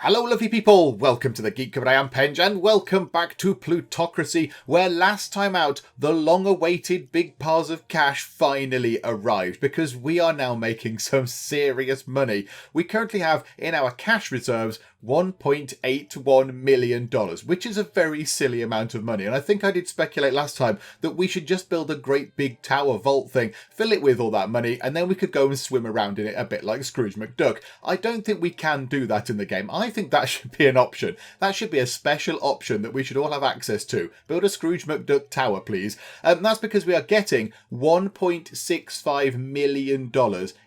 Hello lovely people, welcome to the Geek, I am Penge, and welcome back to Plutocracy, where last time out, the long-awaited big piles of cash finally arrived, because we are now making some serious money. We currently have, in our cash reserves, $1.81 million, which is a very silly amount of money, and I think I did speculate last time that we should just build a great big tower vault thing, fill it with all that money, and then we could go and swim around in it a bit like Scrooge McDuck. I don't think we can do that in the game. I think that should be an option. That should be a special option that we should all have access to. Build a Scrooge McDuck tower, please. That's because we are getting $1.65 million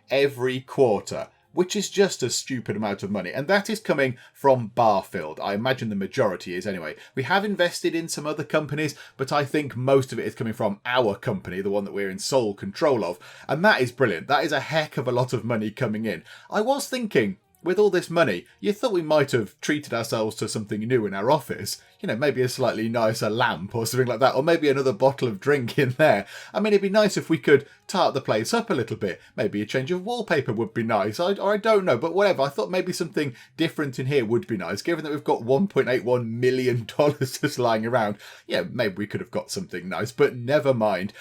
every quarter, which is just a stupid amount of money. And that is coming from Barfield. I imagine the majority is anyway. We have invested in some other companies, but I think most of it is coming from our company, the one that we're in sole control of. And that is brilliant. That is a heck of a lot of money coming in. I was thinking, with all this money, you thought we might have treated ourselves to something new in our office. You know, maybe a slightly nicer lamp or something like that, or maybe another bottle of drink in there. I mean, it'd be nice if we could tart the place up a little bit. Maybe a change of wallpaper would be nice, or I don't know, but whatever. I thought maybe something different in here would be nice, given that we've got $1.81 million just lying around. Yeah, maybe we could have got something nice, but never mind.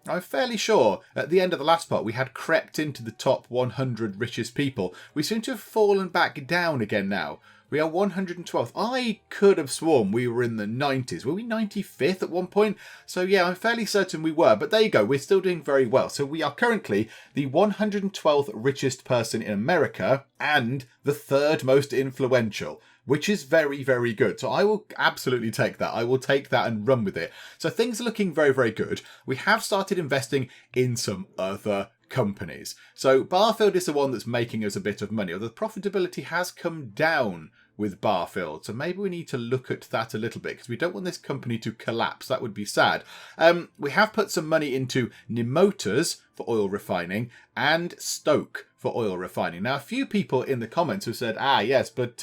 I'm fairly sure at the end of the last part we had crept into the top 100 richest people. We seem to have fallen back down again now. We are 112th. I could have sworn we were in the 90s. Were we 95th at one point? So yeah, I'm fairly certain we were. But there you go. We're still doing very well. So we are currently the 112th richest person in America and the third most influential, which is very, very good. So I will absolutely take that. I will take that and run with it. So things are looking very, very good. We have started investing in some other companies. So Barfield is the one that's making us a bit of money, although the profitability has come down with Barfield. So maybe we need to look at that a little bit because we don't want this company to collapse. That would be sad. We have put some money into Nemotors for oil refining and Stoke for oil refining. Now, a few people in the comments have said, yes, but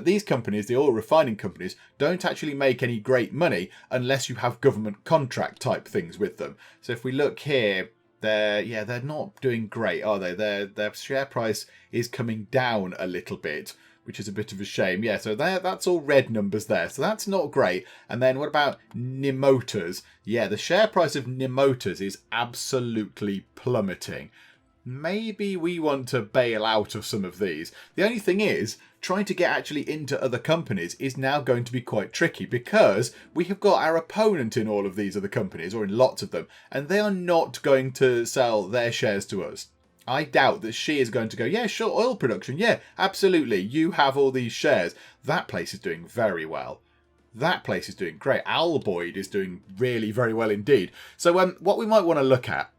these companies, the oil refining companies, don't actually make any great money unless you have government contract type things with them. So if we look here, they're not doing great, are they? Their share price is coming down a little bit, which is a bit of a shame. Yeah, so that's all red numbers there. So that's not great. And then what about Nemotors? Yeah, the share price of Nemotors is absolutely plummeting. Maybe we want to bail out of some of these. The only thing is, trying to get actually into other companies is now going to be quite tricky because we have got our opponent in all of these other companies, or in lots of them, and they are not going to sell their shares to us. I doubt that she is going to go, yeah, sure, oil production, yeah, absolutely, you have all these shares. That place is doing very well. That place is doing great. Alboyd is doing really very well indeed. So what we might want to look at,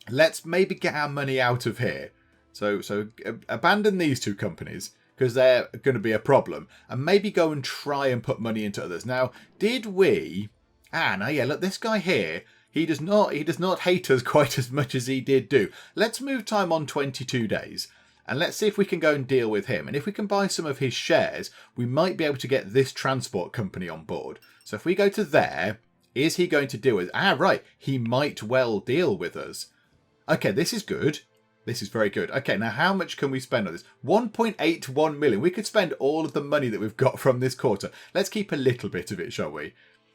let's maybe get our money out of here. So abandon these two companies because they're going to be a problem, and maybe go and try and put money into others. Now, did we? Now, yeah, look, this guy here, he does not hate us quite as much as he did do. Let's move time on 22 days. And let's see if we can go and deal with him. And if we can buy some of his shares, we might be able to get this transport company on board. So if we go to there, is he going to deal with? Right, he might well deal with us. Okay, this is good. This is very good. Okay, now how much can we spend on this? 1.81 million. We could spend all of the money that we've got from this quarter. Let's keep a little bit of it, shall we?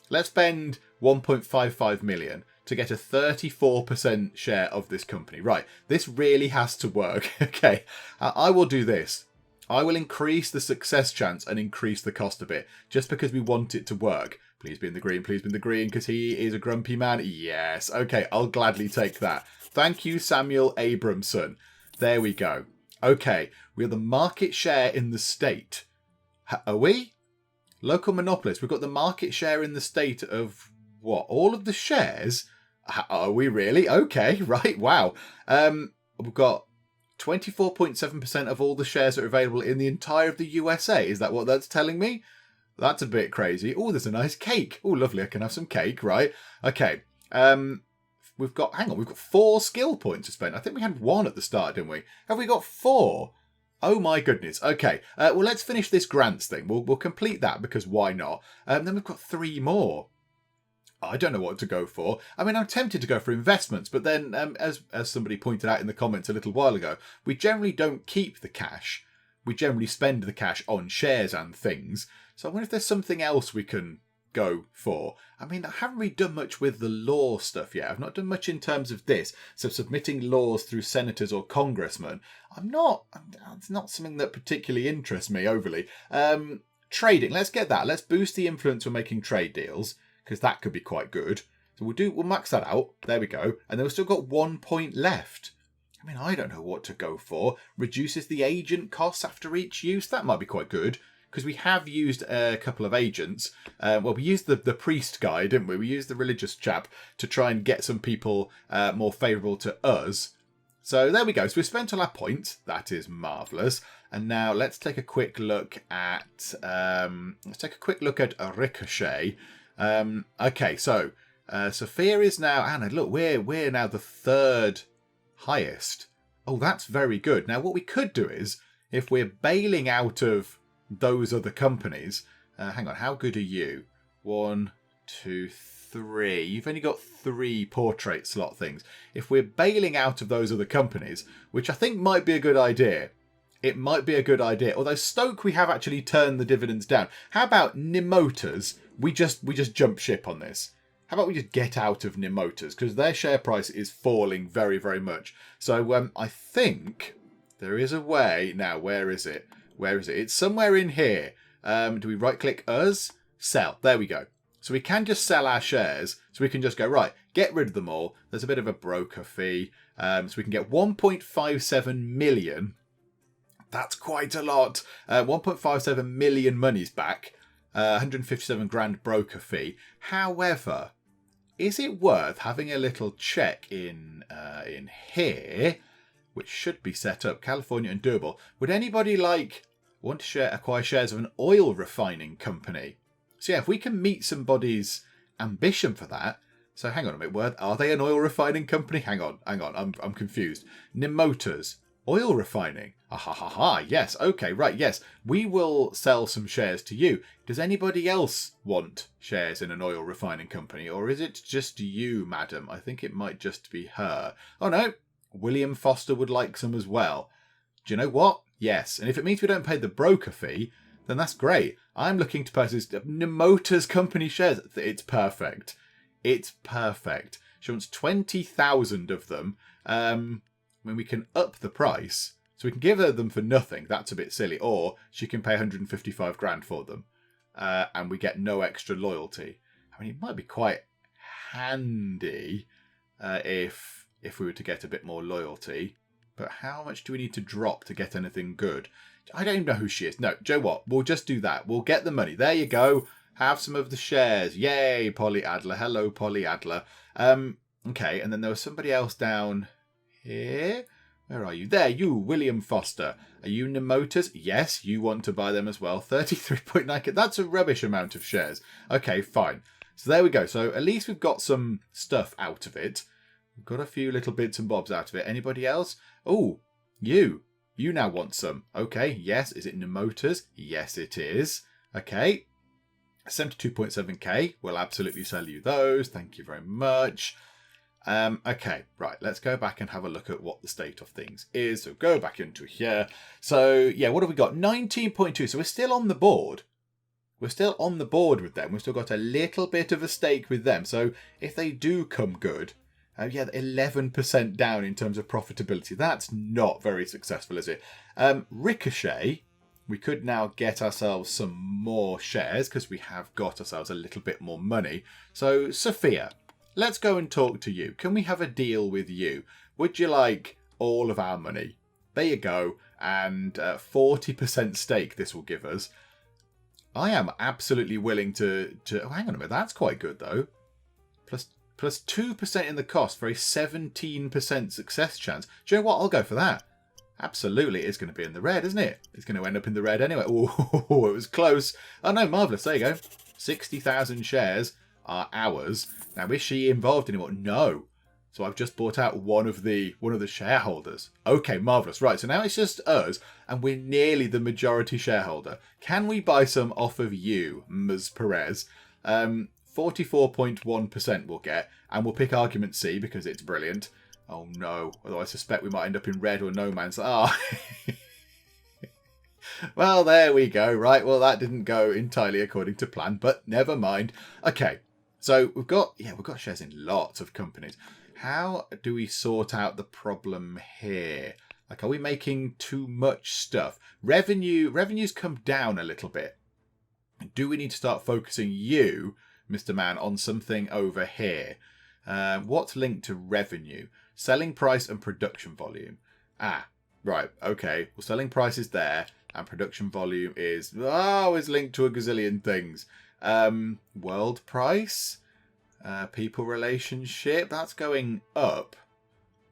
Let's spend 1.55 million to get a 34% share of this company. Right, this really has to work. Okay, I will do this. I will increase the success chance and increase the cost a bit, just because we want it to work. Please be in the green, because he is a grumpy man. Yes, okay, I'll gladly take that. Thank you, Samuel Abramson. There we go. Okay, we are the market share in the state. Are we? Local monopolies. We've got the market share in the state of what? All of the shares? Are we really? Okay, right, wow. We've got 24.7% of all the shares that are available in the entire of the USA. Is that what that's telling me? That's a bit crazy. Oh, there's a nice cake. Oh, lovely. I can have some cake, right? Okay. We've got 4 skill points to spend. I think we had 1 at the start, didn't we? Have we got 4? Oh my goodness. Okay. Well, let's finish this grants thing. We'll complete that because why not? Then we've got 3 more. I don't know what to go for. I mean, I'm tempted to go for investments, but then, as somebody pointed out in the comments a little while ago, we generally don't keep the cash. we generally spend the cash on shares and things. So I wonder if there's something else we can go for. I mean, I haven't really done much with the law stuff yet. I've not done much in terms of this. So submitting laws through senators or congressmen, it's not something that particularly interests me overly. Trading, let's get that. Let's boost the influence when making trade deals, because that could be quite good. So we'll max that out. There we go. And then we've still got 1 point left. I mean, I don't know what to go for. Reduces the agent costs after each use. That might be quite good, because we have used a couple of agents. We used the priest guy, didn't we? We used the religious chap to try and get some people more favourable to us. So there we go. So we've spent all our points. That is marvellous. And now let's take a quick look at a Ricochet. Okay, so Sophia is now, Anna, look, we're now the third highest. Oh, that's very good. Now what we could do is, if we're bailing out of those other companies, hang on, how good are you? 1, 2, 3. You've only got 3 portrait slot things. If we're bailing out of those other companies, which I think might be a good idea, it might be a good idea. Although Stoke, we have actually turned the dividends down. How about Nemotas? We just jump ship on this. How about we just get out of Nemotas, because their share price is falling very, very much. So I think there is a way. Now, where is it? Where is it? It's somewhere in here. Do we right-click us? Sell. There we go. So we can just sell our shares. So we can just go, right, get rid of them all. There's a bit of a broker fee. So we can get 1.57 million. That's quite a lot. 1.57 million monies back. 157 grand broker fee. However, is it worth having a little check in here, which should be set up, California and doable? Would anybody want to acquire shares of an oil refining company? So yeah, if we can meet somebody's ambition for that. So hang on a minute, are they an oil refining company? Hang on, I'm confused. Nemotas, oil refining. Yes, okay, right, yes. We will sell some shares to you. Does anybody else want shares in an oil refining company? Or is it just you, madam? I think it might just be her. Oh no, William Foster would like some as well. Do you know what? Yes, and if it means we don't pay the broker fee, then that's great. I'm looking to purchase Nemota's company shares. It's perfect. It's perfect. She wants 20,000 of them. When we can up the price, so we can give her them for nothing. That's a bit silly. Or she can pay 155 grand for them, and we get no extra loyalty. I mean, it might be quite handy if we were to get a bit more loyalty. But how much do we need to drop to get anything good? I don't even know who she is. No, Joe, what? We'll just do that. We'll get the money. There you go. Have some of the shares. Yay, Polly Adler. Hello, Polly Adler. Okay, and then there was somebody else down here. Where are you? There, you, William Foster. Are you Nemotas? Yes, you want to buy them as well. 33.9k. That's a rubbish amount of shares. Okay, fine. So there we go. So at least we've got some stuff out of it. We've got a few little bits and bobs out of it. Anybody else? Oh, you. You now want some. Okay, yes. Is it Nemotas? Yes, it is. Okay. 72.7k. We'll absolutely sell you those. Thank you very much. Okay, right. Let's go back and have a look at what the state of things is. So go back into here. So, yeah, what have we got? 19.2. So we're still on the board. We're still on the board with them. We've still got a little bit of a stake with them. So if they do come good, 11% down in terms of profitability. That's not very successful, is it? Ricochet, we could now get ourselves some more shares because we have got ourselves a little bit more money. So, Sophia, let's go and talk to you. Can we have a deal with you? Would you like all of our money? There you go. And 40% stake this will give us. I am absolutely willing to... Oh, hang on a minute. That's quite good, though. Plus 2% in the cost for a 17% success chance. Do you know what? I'll go for that. Absolutely. It's going to be in the red, isn't it? It's going to end up in the red anyway. Oh, it was close. Oh, no, marvellous. There you go. 60,000 shares are ours. Now, is she involved anymore? No. So I've just bought out one of the shareholders. Okay, marvellous. Right, so now it's just us, and we're nearly the majority shareholder. Can we buy some off of you, Ms. Perez? 44.1% we'll get, and we'll pick argument C because it's brilliant. Oh no, although I suspect we might end up in red or no man's. Well, there we go. Right. Well, that didn't go entirely according to plan, but never mind. Okay. So we've got shares in lots of companies. How do we sort out the problem here? Like, are we making too much stuff? Revenue's come down a little bit. Do we need to start focusing you, Mr. Man, on something over here? What's linked to revenue? Selling price and production volume. Ah, right. Okay. Well, selling price is there, and production volume is linked to a gazillion things. World price, people relationship. That's going up.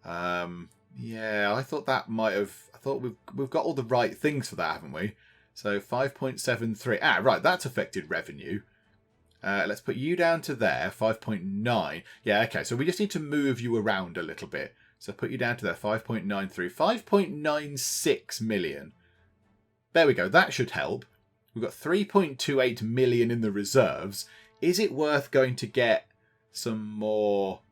Yeah, I thought that might have. I thought we've got all the right things for that, haven't we? So 5.73. Ah, right. That's affected revenue. Let's put you down to there, 5.9. Yeah, okay, so we just need to move you around a little bit. So put you down to there, 5.93. 5.96 million. There we go, that should help. We've got 3.28 million in the reserves. Is it worth going to get some more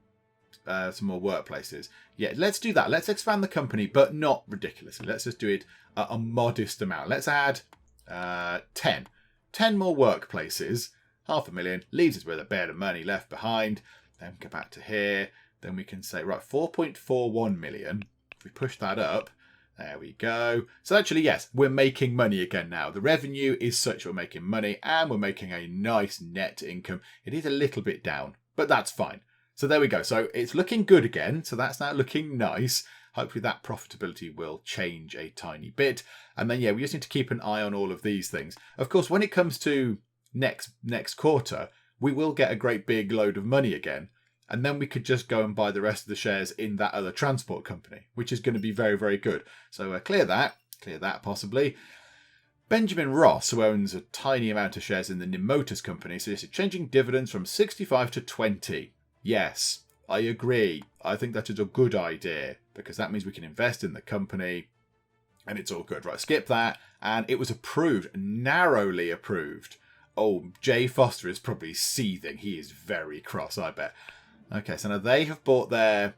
workplaces? Yeah, let's do that. Let's expand the company, but not ridiculously. Let's just do it a modest amount. Let's add 10. 10 more workplaces. 500,000 leaves us with a bit of money left behind. Then go back to here. Then we can say, right, 4.41 million. If we push that up, there we go. So actually, yes, we're making money again now. The revenue is such we're making money and we're making a nice net income. It is a little bit down, but that's fine. So there we go. So it's looking good again. So that's now looking nice. Hopefully that profitability will change a tiny bit. And then, yeah, we just need to keep an eye on all of these things. Of course, when it comes to next quarter, we will get a great big load of money again, and then we could just go and buy the rest of the shares in that other transport company, which is going to be very, very good. So clear that possibly. Benjamin Ross, who owns a tiny amount of shares in the Motors company, suggested changing dividends from 65 to 20. Yes, I agree. I think that is a good idea because that means we can invest in the company and it's all good. Right, skip that. And it was approved, narrowly approved. Oh, Jay Foster is probably seething. He is very cross, I bet. Okay, so now they have bought their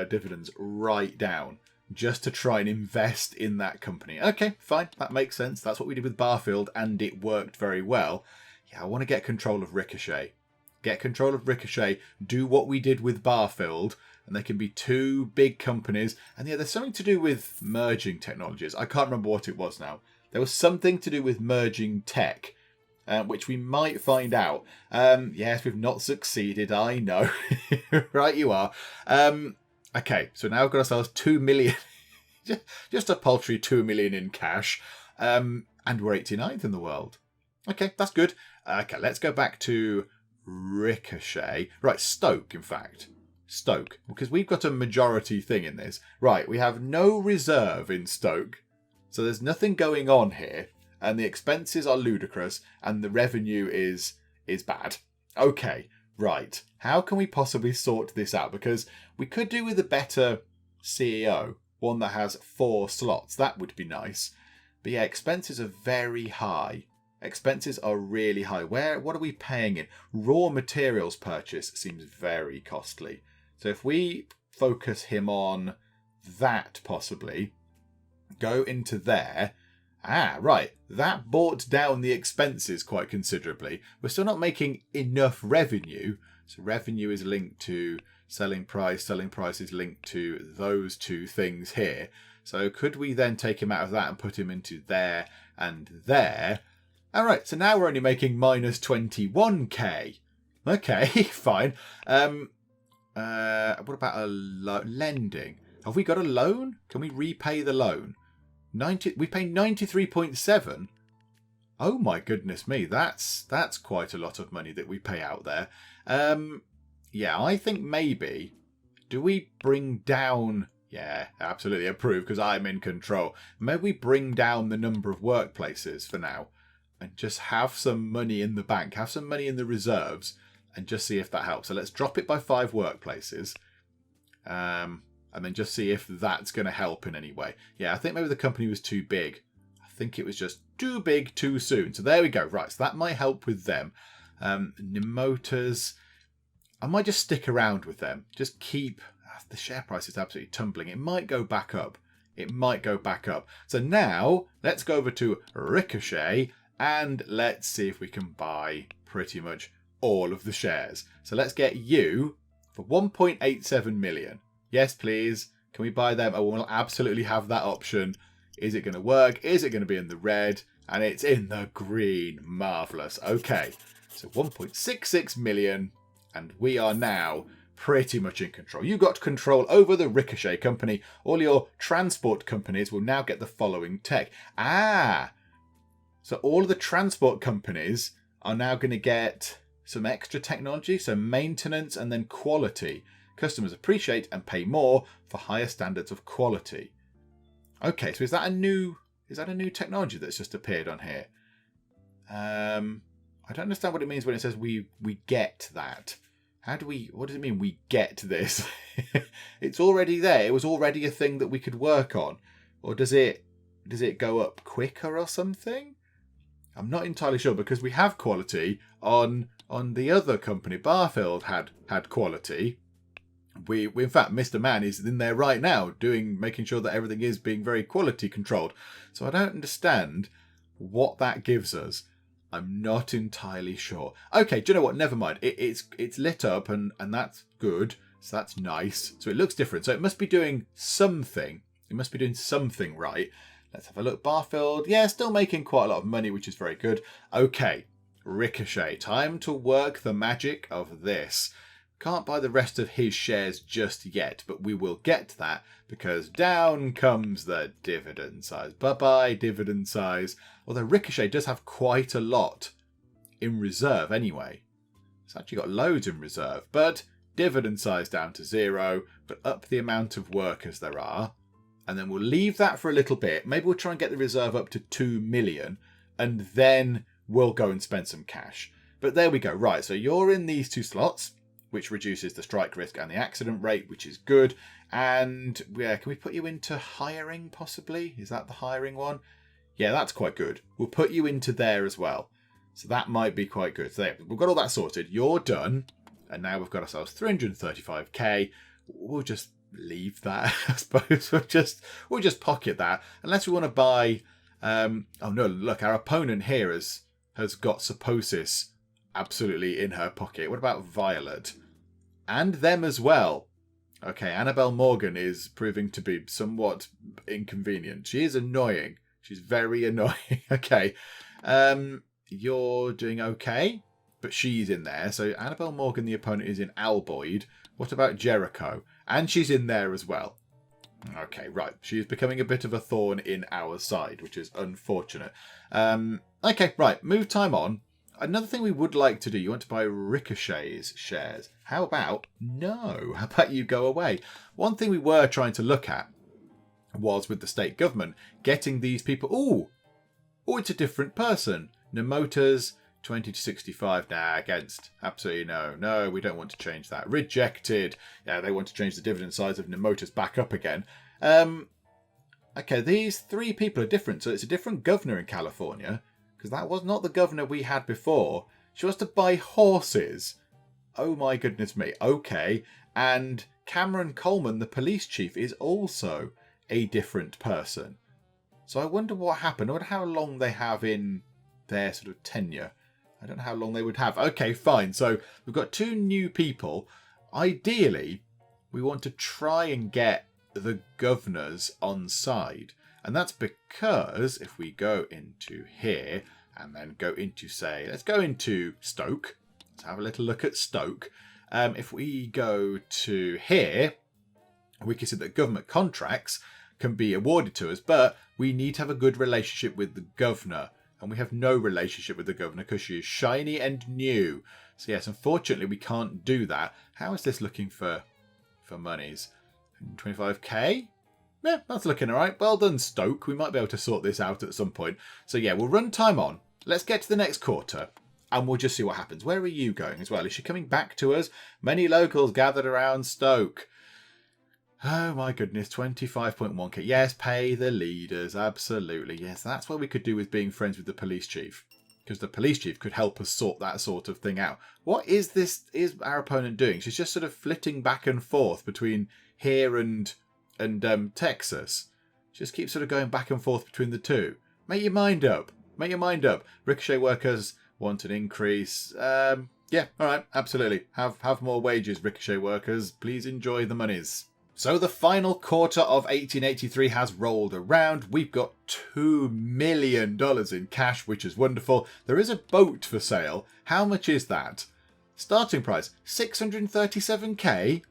dividends right down just to try and invest in that company. Okay, fine, that makes sense. That's what we did with Barfield, and it worked very well. Yeah, I want to get control of Ricochet. Get control of Ricochet. Do what we did with Barfield, and they can be two big companies. And yeah, there's something to do with merging technologies. I can't remember what it was now. There was something to do with merging tech, which we might find out. Yes, we've not succeeded, I know. Right, you are. Okay, so now we've got ourselves 2 million. Just a paltry 2 million in cash. And we're 89th in the world. Okay, that's good. Okay, let's go back to Ricochet. Right, Stoke, in fact. Stoke, because we've got a majority thing in this. Right, we have no reserve in Stoke. So there's nothing going on here, and the expenses are ludicrous, and the revenue is bad. Okay, right. How can we possibly sort this out? Because we could do with a better CEO, one that has 4 slots. That would be nice. But yeah, expenses are very high. Expenses are really high. What are we paying in? Raw materials purchase seems very costly. So if we focus him on that possibly, go into there. Ah, right. That brought down the expenses quite considerably. We're still not making enough revenue. So revenue is linked to selling price. Selling price is linked to those two things here. So could we then take him out of that and put him into there and there? All right. So now we're only making minus 21k. Okay, fine. What about a lending? Have we got a loan? Can we repay the loan? We pay 93.7. Oh my goodness me, that's quite a lot of money that we pay out there. Yeah, I think maybe. Do we bring down? Yeah, absolutely approve because I'm in control. Maybe we bring down the number of workplaces for now, and just have some money in the bank, have some money in the reserves, and just see if that helps. So let's drop it by 5 workplaces. And then just see if that's going to help in any way. Yeah, I think maybe the company was too big. I think it was just too big too soon. So there we go. Right, so that might help with them. Motors, I might just stick around with them. Just keep... The share price is absolutely tumbling. It might go back up. it might go back up. So now let's go over to Ricochet and let's see if we can buy pretty much all of the shares. So let's get you for 1.87 million. Yes, please. Can we buy them? Oh, we'll absolutely have that option. Is it going to work? Is it going to be in the red? And it's in the green. Marvellous. Okay. So 1.66 million. And we are now pretty much in control. You got control over the Ricochet company. All your transport companies will now get the following tech. So all of the transport companies are now going to get some extra technology. So maintenance and then quality. Customers appreciate and pay more for higher standards of quality. Okay, so is that a new technology that's just appeared on here? I don't understand what it means when it says we get that. What does it mean we get this? It's already there. It was already a thing that we could work on. Or does it go up quicker or something? I'm not entirely sure, because we have quality on the other company. Barfield had quality. We in fact, Mr. Man is in there right now making sure that everything is being very quality controlled. So I don't understand what that gives us. I'm not entirely sure. Okay, do you know what? Never mind. It's lit up and that's good. So that's nice. So it looks different. So it must be doing something. It must be doing something right. Let's have a look. Barfield. Yeah, still making quite a lot of money, which is very good. Okay, Ricochet. Time to work the magic of this. Can't buy the rest of his shares just yet, but we will get that because down comes the dividend size. Bye-bye, dividend size. Although Ricochet does have quite a lot in reserve anyway. It's actually got loads in reserve, but dividend size down to 0, but up the amount of workers there are. And then we'll leave that for a little bit. Maybe we'll try and get the reserve up to 2 million, and then we'll go and spend some cash. But there we go. Right, so you're in these 2 slots, which reduces the strike risk and the accident rate, which is good. And yeah, can we put you into hiring possibly? Is that the hiring one? Yeah, that's quite good. We'll put you into there as well. So that might be quite good. So there, we've got all that sorted. You're done. And now we've got ourselves 335k. We'll just leave that, I suppose. We'll just pocket that. Unless we want to buy... oh no, look, our opponent here has got Supposis absolutely in her pocket. What about Violet? And them as well. Okay, Annabelle Morgan is proving to be somewhat inconvenient. She is annoying. She's very annoying. Okay. You're doing okay, but she's in there. So Annabelle Morgan, the opponent, is in Alboyd. What about Jericho? And she's in there as well. Okay, right. She is becoming a bit of a thorn in our side, which is unfortunate. Okay, right. Move time on. Another thing we would like to do, you want to buy Ricochet's shares. How about no? How about you go away? One thing we were trying to look at was with the state government, getting these people... Oh, it's a different person. Nemota's 20 to 65. Nah, against. Absolutely no. No, we don't want to change that. Rejected. Yeah, they want to change the dividend size of Nemota's back up again. Okay, these 3 people are different. So it's a different governor in California. Because that was not the governor we had before. She wants to buy horses. Oh my goodness me. Okay. And Cameron Coleman, the police chief, is also a different person. So I wonder what happened. I wonder how long they have in their sort of tenure. I don't know how long they would have. Okay, fine. So we've got 2 new people. Ideally, we want to try and get the governors on side. And that's because if we go into here and then go into, say, let's go into Stoke. Let's have a little look at Stoke. If we go to here, we can see that government contracts can be awarded to us, but we need to have a good relationship with the governor. And we have no relationship with the governor because she is shiny and new. So yes, unfortunately, we can't do that. How is this looking for monies? 25k? Yeah, that's looking all right. Well done, Stoke. We might be able to sort this out at some point. So yeah, we'll run time on. Let's get to the next quarter and we'll just see what happens. Where are you going as well? Is she coming back to us? Many locals gathered around Stoke. Oh my goodness, 25.1k. Yes, pay the leaders. Absolutely. Yes, that's what we could do with being friends with the police chief. Because the police chief could help us sort that sort of thing out. What is our opponent doing? She's just sort of flitting back and forth between here and Texas. Just keep sort of going back and forth between the two. Make your mind up. Make your mind up. Ricochet workers want an increase. Yeah, all right, absolutely. Have more wages, Ricochet workers. Please enjoy the monies. So the final quarter of 1883 has rolled around. We've got $2 million in cash, which is wonderful. There is a boat for sale. How much is that? Starting price, 637k.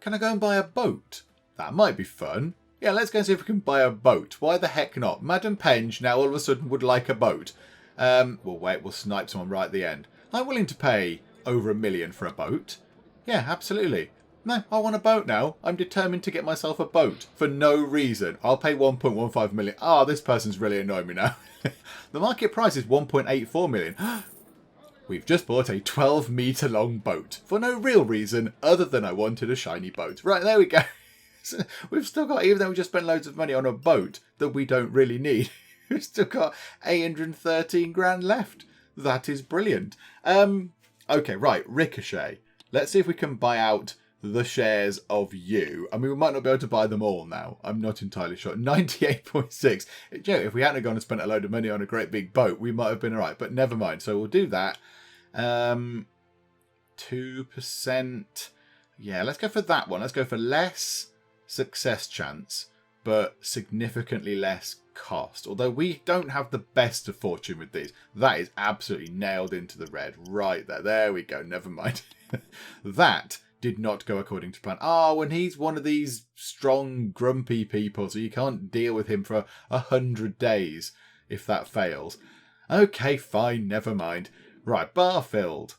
Can I go and buy a boat? That might be fun. Yeah, let's go and see if we can buy a boat. Why the heck not? Madam Penge now all of a sudden would like a boat. We'll wait, we'll snipe someone right at the end. I'm willing to pay over $1 million for a boat. Yeah, absolutely. No, I want a boat now. I'm determined to get myself a boat for no reason. I'll pay 1.15 million. Ah, this person's really annoying me now. The market price is 1.84 million. We've just bought a 12-metre long boat for no real reason other than I wanted a shiny boat. Right, there we go. We've still got, even though we just spent loads of money on a boat that we don't really need, we've still got 813 grand left. That is brilliant. Okay, right, Ricochet. Let's see if we can buy out the shares of you. I mean, we might not be able to buy them all now. I'm not entirely sure. 98.6. You know, if we hadn't gone and spent a load of money on a great big boat, we might have been all right. But never mind. So we'll do that. 2%. Yeah, let's go for that one. Let's go for less success chance, but significantly less cost. Although we don't have the best of fortune with these. That is absolutely nailed into the red right there. There we go. Never mind. That did not go according to plan. Oh, and he's one of these strong, grumpy people, so you can't deal with him for 100 days if that fails. Okay, fine, never mind. Right, Barfield.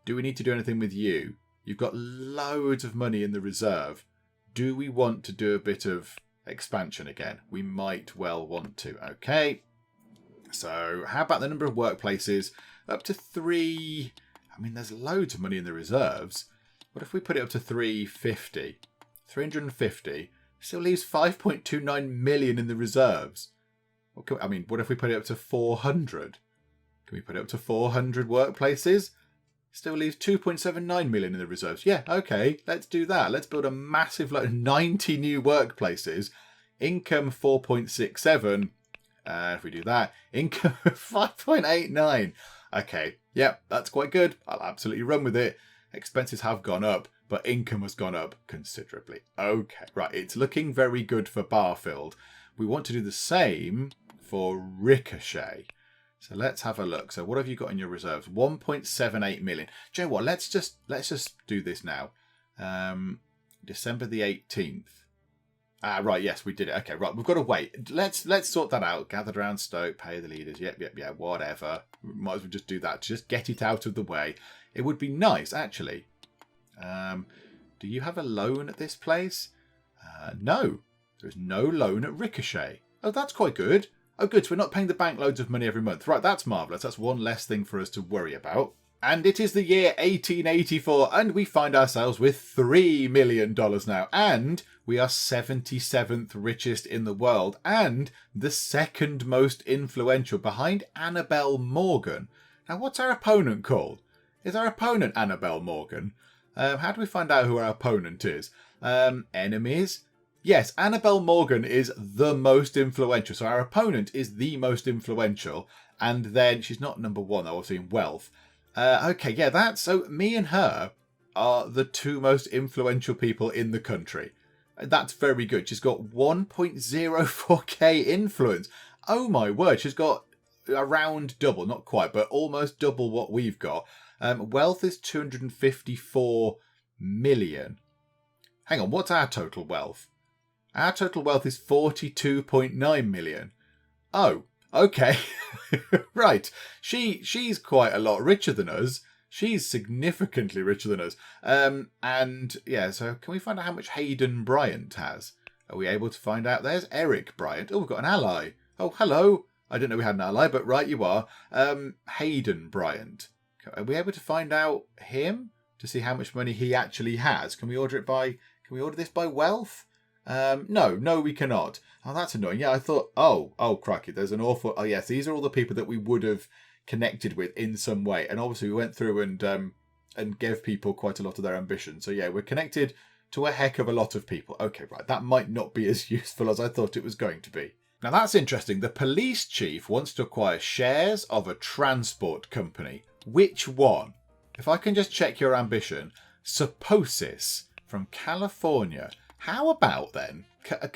Do we need to do anything with you? You've got loads of money in the reserve. Do we want to do a bit of expansion again? We might well want to. Okay. So how about the number of workplaces? Up to 3. I mean, there's loads of money in the reserves. What if we put it up to 350? 350 still leaves 5.29 million in the reserves. I mean, what if we put it up to 400? Can we put it up to 400 workplaces? Still leaves 2.79 million in the reserves. Yeah, okay, let's do that. Let's build a massive, 90 new workplaces. Income 4.67. If we do that, income 5.89. Okay, yep, that's quite good. I'll absolutely run with it. Expenses have gone up, but income has gone up considerably. Okay, right, it's looking very good for Barfield. We want to do the same for Ricochet. So let's have a look. So what have you got in your reserves? 1.78 million. Do you know what? Let's just do this now. December the 18th. Ah, right. Yes, we did it. Okay, right. We've got to wait. Let's sort that out. Gathered around Stoke, pay the leaders. Yep, whatever. We might as well just do that. Just get it out of the way. It would be nice, actually. Do you have a loan at this place? No. There's no loan at Ricochet. Oh, that's quite good. Oh, good. So we're not paying the bank loads of money every month. Right, that's marvellous. That's one less thing for us to worry about. And it is the year 1884, and we find ourselves with $3 million now. And we are 77th richest in the world, and the second most influential, behind Annabelle Morgan. Now, what's our opponent called? Is our opponent Annabelle Morgan? How do we find out who our opponent is? Enemies? Yes, Annabelle Morgan is the most influential. So our opponent is the most influential. And then she's not number one, though, obviously in wealth. Okay, yeah, so me and her are the two most influential people in the country. That's very good. She's got 1.04k influence. Oh my word, she's got around double, not quite, but almost double what we've got. Wealth is 254 million. Hang on, what's our total wealth? Our total wealth is 42.9 million. Oh, okay. Right. She's quite a lot richer than us. She's significantly richer than us. And yeah, so can we find out how much Hayden Bryant has? Are we able to find out? There's Eric Bryant. Oh, we've got an ally. Oh, hello. I didn't know we had an ally, but right you are. Hayden Bryant. Are we able to find out him to see how much money he actually has? Can we order this by wealth? No, we cannot. Oh, that's annoying. Yeah, I thought, oh, crikey, there's an awful... Oh, yes, these are all the people that we would have connected with in some way. And obviously we went through and gave people quite a lot of their ambition. So, yeah, we're connected to a heck of a lot of people. Okay, right, that might not be as useful as I thought it was going to be. Now that's interesting. The police chief wants to acquire shares of a transport company. Which one? If I can just check your ambition. Supposis from California. How about then?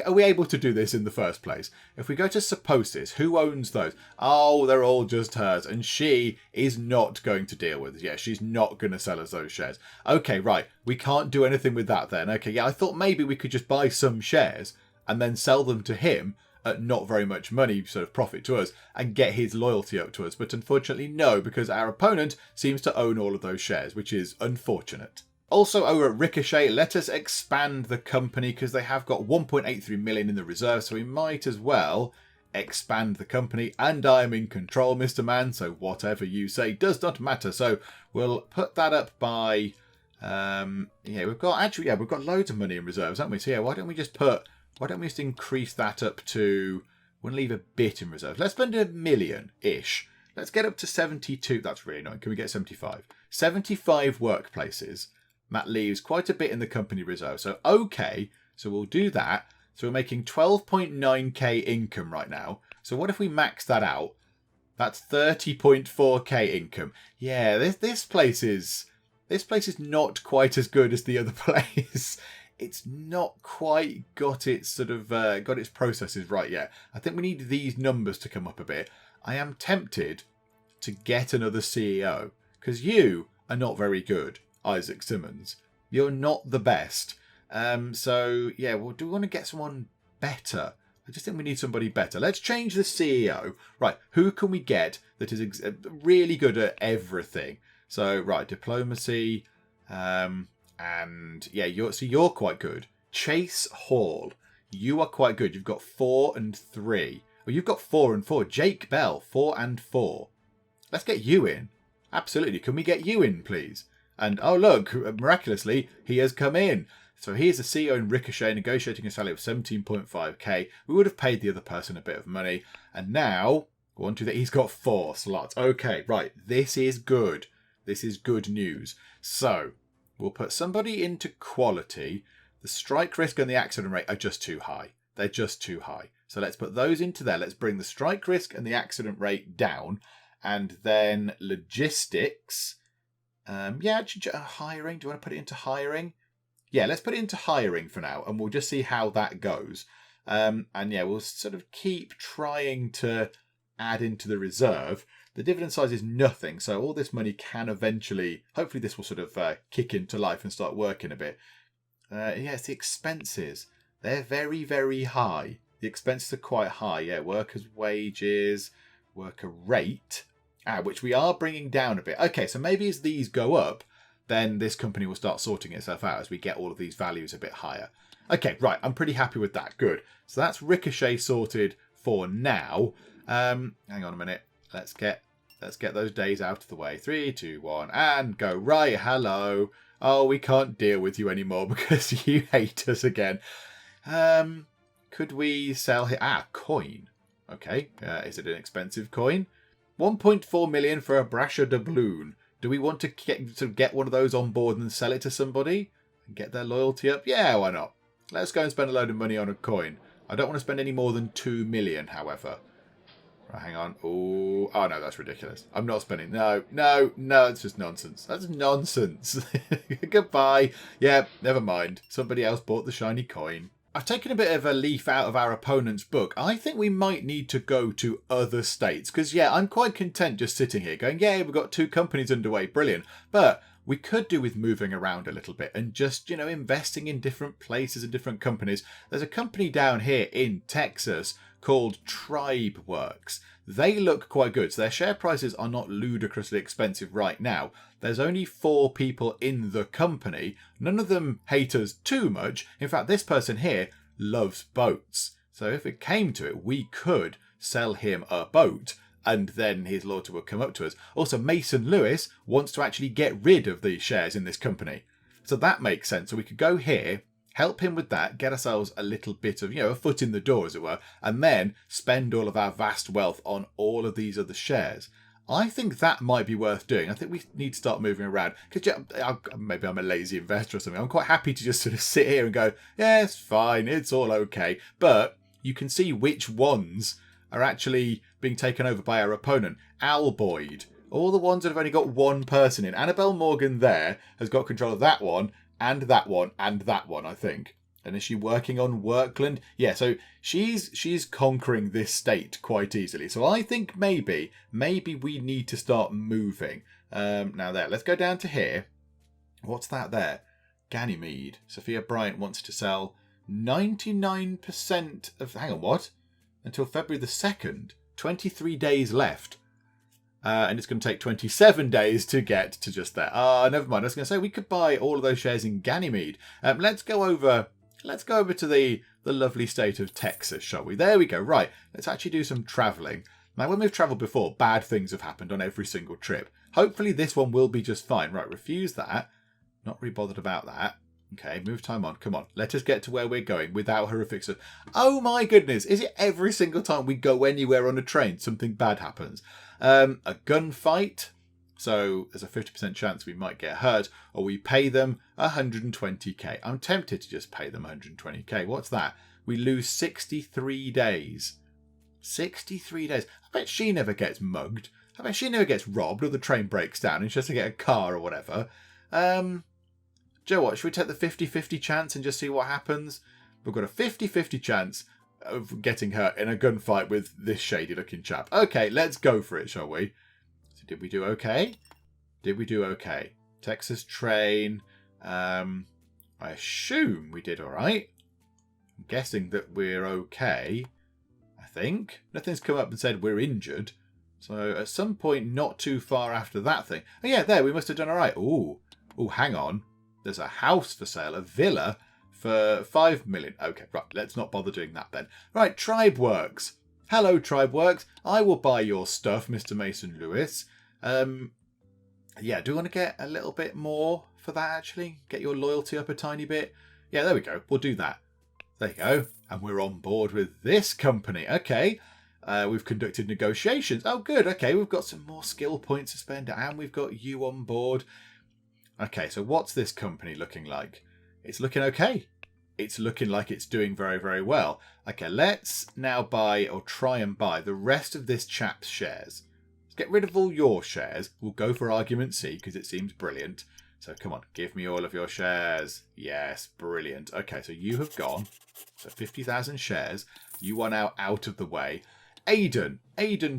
Are we able to do this in the first place? If we go to Supposis, who owns those? Oh, they're all just hers. And she is not going to deal with it. Yeah, she's not going to sell us those shares. Okay, right. We can't do anything with that then. Okay, yeah, I thought maybe we could just buy some shares and then sell them to him at not very much money, sort of profit to us, and get his loyalty up to us. But unfortunately, no, because our opponent seems to own all of those shares, which is unfortunate. Also over at Ricochet, let us expand the company because they have got 1.83 million in the reserve, so we might as well expand the company. And I am in control, Mr. Man, so whatever you say does not matter. So we'll put that up by, we've got loads of money in reserves, haven't we? So yeah, why don't we just increase that up to, we'll leave a bit in reserve. Let's spend 1 million-ish. Let's get up to 72. That's really annoying. Can we get 75? 75 workplaces. That leaves quite a bit in the company reserve. So, okay, so we'll do that. So we're making 12.9k income right now. So what if we max that out? That's 30.4k income. Yeah, this place is not quite as good as the other place. It's not quite got its sort of got its processes right yet. I think we need these numbers to come up a bit. I am tempted to get another CEO because you are not very good. Isaac Simmons, you're not the best. So yeah, well, do we want to get someone better? I just think we need somebody better. Let's change the CEO. Right, who can we get that is really good at everything? So right, diplomacy, and yeah, you're quite good. Chase Hall, you are quite good. You've got 4 and 3. Well, you've got 4 and 4. Jake Bell, 4 and 4. Let's get you in. Absolutely. Can we get you in, please? And, oh, look, miraculously, he has come in. So he is the CEO in Ricochet, negotiating a salary of 17.5k. We would have paid the other person a bit of money. And now, he's got 4 slots. Okay, right, this is good. This is good news. So, we'll put somebody into quality. The strike risk and the accident rate are just too high. They're just too high. So let's put those into there. Let's bring the strike risk and the accident rate down. And then logistics... hiring. Do you want to put it into hiring? Yeah, let's put it into hiring for now, and we'll just see how that goes. And yeah, we'll sort of keep trying to add into the reserve. The dividend size is nothing, so all this money can eventually, hopefully this will sort of kick into life and start working a bit. It's the expenses. They're very, very high. The expenses are quite high. Yeah, workers' wages, worker rate. Which we are bringing down a bit. Okay, so maybe as these go up, then this company will start sorting itself out as we get all of these values a bit higher. Okay, right, I'm pretty happy with that. Good. So that's Ricochet sorted for now. Hang on a minute. Let's get those days out of the way. 3, 2, 1, and go. Right, hello. Oh, we can't deal with you anymore because you hate us again. Could we sell here? Coin. Okay, is it an expensive coin? 1.4 million for a Brasher doubloon. Do we want to get one of those on board and sell it to somebody and get their loyalty up? Yeah, why not? Let's go and spend a load of money on a coin. I don't want to spend any more than 2 million, however. Right, hang on. Oh no, that's ridiculous. I'm not spending. No, it's just nonsense. That's nonsense. Goodbye. Yeah, never mind. Somebody else bought the shiny coin. I've taken a bit of a leaf out of our opponent's book. I think we might need to go to other states. Because, yeah, I'm quite content just sitting here going, yeah, we've got 2 companies underway. Brilliant. But we could do with moving around a little bit and just, investing in different places and different companies. There's a company down here in Texas called TribeWorks. They look quite good. So their share prices are not ludicrously expensive right now. There's only 4 people in the company. None of them hate us too much. In fact, this person here loves boats. So if it came to it, we could sell him a boat and then his loyalty will come up to us. Also, Mason Lewis wants to actually get rid of the shares in this company. So that makes sense. So we could go here, help him with that, get ourselves a little bit of, a foot in the door, as it were, and then spend all of our vast wealth on all of these other shares. I think that might be worth doing. I think we need to start moving around. Because maybe I'm a lazy investor or something. I'm quite happy to just sort of sit here and go, yeah, it's fine. It's all okay. But you can see which ones are actually being taken over by our opponent. Al Boyd. All the ones that have only got one person in. Annabelle Morgan there has got control of that one and that one and that one, I think. And is she working on Workland? Yeah, so she's conquering this state quite easily. So I think maybe we need to start moving. Now there, let's go down to here. What's that there? Ganymede. Sophia Bryant wants to sell 99% of... Hang on, what? Until February the 2nd. 23 days left. And it's going to take 27 days to get to just there. Never mind. I was going to say we could buy all of those shares in Ganymede. Let's go over to the lovely state of Texas, shall we? There we go. Right. Let's actually do some travelling. Now, when we've travelled before, bad things have happened on every single trip. Hopefully this one will be just fine. Right, refuse that. Not really bothered about that. Okay, move time on. Come on. Let us get to where we're going without horrific stuff. Oh my goodness. Is it every single time we go anywhere on a train, something bad happens? A gunfight. So there's a 50% chance we might get hurt. Or we pay them 120k. I'm tempted to just pay them 120k. What's that? We lose 63 days. 63 days. I bet she never gets mugged. I bet she never gets robbed or the train breaks down and she has to get a car or whatever. Joe, what? Should we take the 50-50 chance and just see what happens? We've got a 50-50 chance of getting hurt in a gunfight with this shady-looking chap. Okay, let's go for it, shall we? So did we do okay? Did we do okay? Texas train. I assume we did all right. I'm guessing that we're okay. I think. Nothing's come up and said we're injured. So at some point not too far after that thing. Oh yeah, there, we must have done all right. Ooh, hang on. There's a house for sale, a villa for 5 million. Okay, right, let's not bother doing that then. Right, TribeWorks. Hello, TribeWorks. I will buy your stuff, Mr. Mason Lewis. Yeah, do you want to get a little bit more for that, actually? Get your loyalty up a tiny bit? Yeah, there we go. We'll do that. There you go. And we're on board with this company. Okay. We've conducted negotiations. Oh, good. Okay, we've got some more skill points to spend, and we've got you on board. Okay, so what's this company looking like? It's looking okay. It's looking like it's doing very, very well. Okay, let's now buy or try and buy the rest of this chap's shares. Let's get rid of all your shares. We'll go for argument C because it seems brilliant. So come on, give me all of your shares. Yes, brilliant. Okay, so you have gone. So 50,000 shares. You are now out of the way. Aidan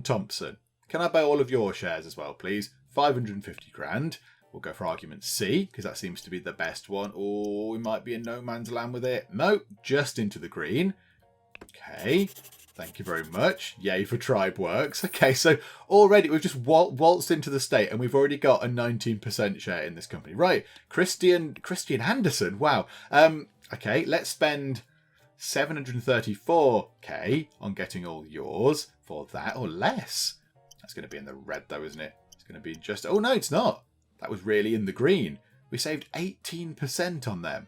Thompson. Can I buy all of your shares as well, please? 550 grand. We'll go for argument C, because that seems to be the best one. Or we might be in no man's land with it. No, just into the green. Okay, thank you very much. Yay for TribeWorks. Okay, so already we've just waltzed into the state, and we've already got a 19% share in this company. Right, Christian Anderson. Wow. Okay, let's spend 734k on getting all yours for that, or less. That's going to be in the red, though, isn't it? It's going to be just... Oh, no, it's not. That was really in the green. We saved 18% on them.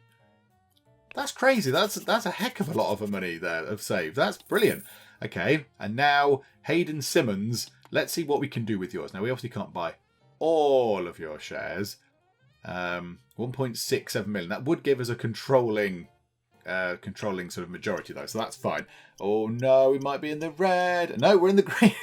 That's crazy. That's a heck of a lot of money there of saved. That's brilliant. Okay, and now Hayden Simmons. Let's see what we can do with yours. Now, we obviously can't buy all of your shares. 1.67 million. That would give us a controlling sort of majority, though, so that's fine. Oh, no, we might be in the red. No, we're in the green.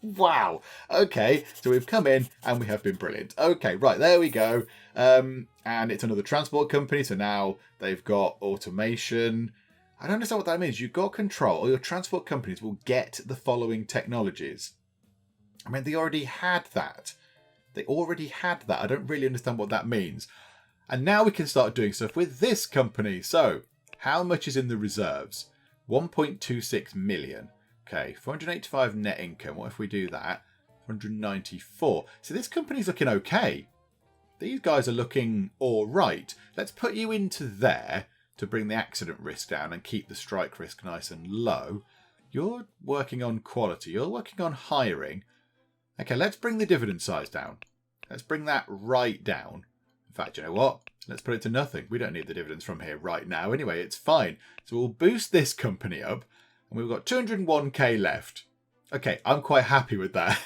Wow. Okay, so we've come in and we have been brilliant. Okay, right, there we go. And it's another transport company, so now they've got automation. I don't understand what that means. You've got control, or your transport companies will get the following technologies. I mean, they already had that. I don't really understand what that means. And now we can start doing stuff with this company. So, how much is in the reserves? 1.26 million. Okay, 485 net income. What if we do that? 194. So this company's looking okay. These guys are looking all right. Let's put you into there to bring the accident risk down and keep the strike risk nice and low. You're working on quality. You're working on hiring. Okay, let's bring the dividend size down. Let's bring that right down. In fact, you know what? Let's put it to nothing. We don't need the dividends from here right now. Anyway, it's fine. So we'll boost this company up. And we've got 201k left. Okay, I'm quite happy with that.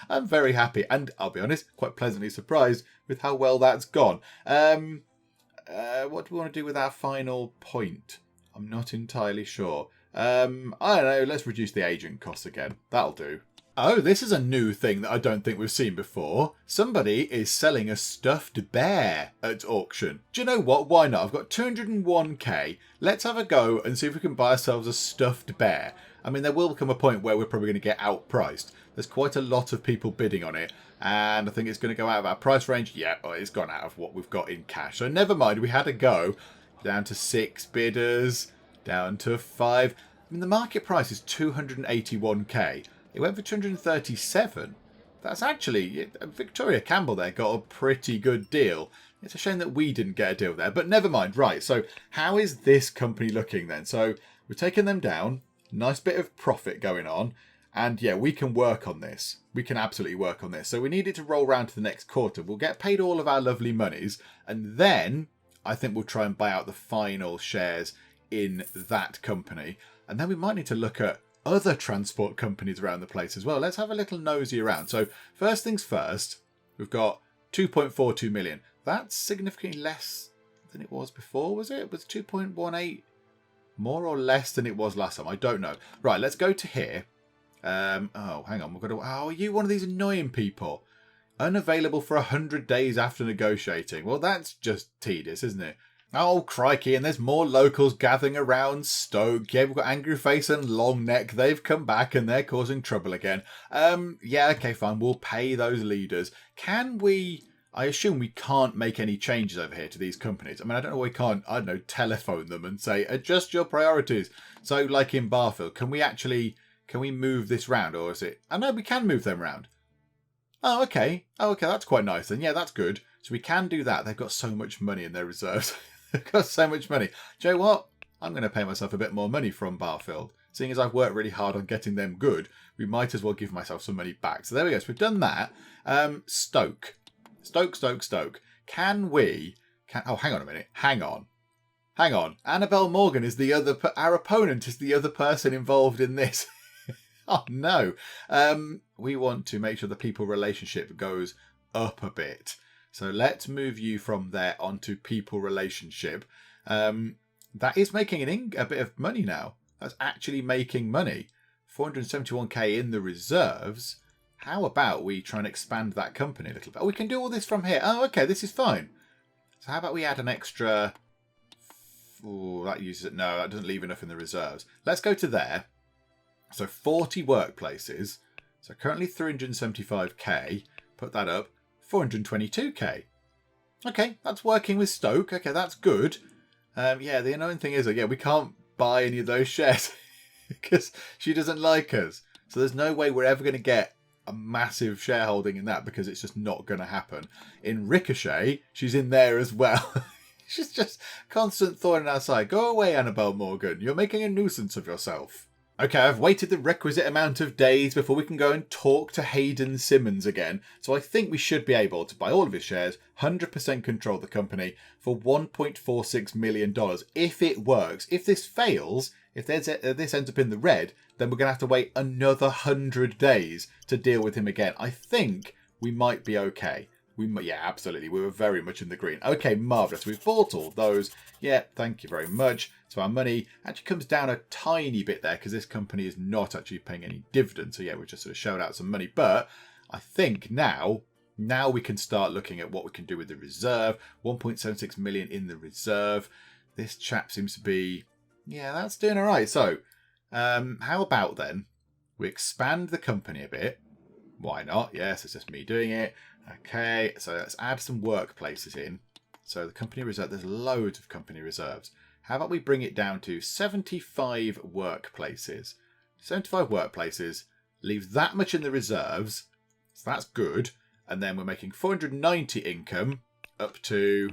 I'm very happy, and I'll be honest, quite pleasantly surprised with how well that's gone. What do we want to do with our final point? I'm not entirely sure. I don't know, let's reduce the agent costs again. That'll do. Oh, this is a new thing that I don't think we've seen before. Somebody is selling a stuffed bear at auction. Do you know what? Why not? I've got 201k. Let's have a go and see if we can buy ourselves a stuffed bear. I mean, there will come a point where we're probably going to get outpriced. There's quite a lot of people bidding on it, and I think it's going to go out of our price range. Yeah, well, it's gone out of what we've got in cash. So never mind, we had a go. Down to 6 bidders, down to 5. I mean, the market price is 281k. It went for 237. That's actually... Victoria Campbell there got a pretty good deal. It's a shame that we didn't get a deal there, but never mind. Right, so how is this company looking then? So we've taken them down. Nice bit of profit going on. And yeah, we can work on this. We can absolutely work on this. So we need it to roll round to the next quarter. We'll get paid all of our lovely monies. And then I think we'll try and buy out the final shares in that company. And then we might need to look at other transport companies around the place as well. Let's have a little nosy around. So first things first, we've got 2.42 million. That's significantly less than it was before, was it? It was 2.18 more or less than it was last time. I don't know. Right, let's go to here. Oh, hang on. We've got to... Oh, are you one of these annoying people? Unavailable for 100 days after negotiating. Well, that's just tedious, isn't it? Oh, crikey, and there's more locals gathering around Stoke. Yeah, we've got Angry Face and Long Neck. They've come back and they're causing trouble again. Yeah, okay, fine. We'll pay those leaders. Can we... I assume we can't make any changes over here to these companies. I mean, I don't know why we can't, I don't know, telephone them and say, adjust your priorities. So, like in Barfield, can we move this round, or is it... I know we can move them round. Oh, okay. Oh, okay, that's quite nice then. Yeah, that's good. So we can do that. They've got so much money in their reserves. They've got so much money. Do you know what? I'm going to pay myself a bit more money from Barfield. Seeing as I've worked really hard on getting them good, we might as well give myself some money back. So there we go. So we've done that. Stoke. Can we... Oh, hang on a minute. Hang on. Annabelle Morgan is the other... Our opponent is the other person involved in this. Oh, no. We want to make sure the people relationship goes up a bit. So let's move you from there onto people relationship. That is making a bit of money now. That's actually making money. 471k in the reserves. How about we try and expand that company a little bit? Oh, we can do all this from here. Oh, okay, this is fine. So how about we add an extra... Oh, that uses it. No, that doesn't leave enough in the reserves. Let's go to there. So 40 workplaces. So currently 375k. Put that up. 422k. Okay, that's working with Stoke. Okay, that's good. Yeah, the annoying thing is, we can't buy any of those shares because she doesn't like us. So there's no way we're ever going to get a massive shareholding in that because it's just not going to happen. In Ricochet, she's in there as well. She's just constant thorn in our side. Go away, Annabelle Morgan. You're making a nuisance of yourself. Okay, I've waited the requisite amount of days before we can go and talk to Hayden Simmons again. So I think we should be able to buy all of his shares, 100% control the company for $1.46 million. If it works. If this fails, if this ends up in the red, then we're going to have to wait another 100 days to deal with him again. I think we might be okay. Yeah, absolutely. We were very much in the green. Okay, marvellous. We've bought all those. Yeah, thank you very much. So our money actually comes down a tiny bit there because this company is not actually paying any dividends. So yeah, we just sort of shelled out some money. But I think now we can start looking at what we can do with the reserve. 1.76 million in the reserve. This chap seems to be... Yeah, that's doing all right. So how about then we expand the company a bit? Why not? Yes, it's just me doing it. Okay, so let's add some workplaces in. So the company reserve, there's loads of company reserves. How about we bring it down to 75 workplaces? 75 workplaces, leave that much in the reserves. So that's good. And then we're making 490 income up to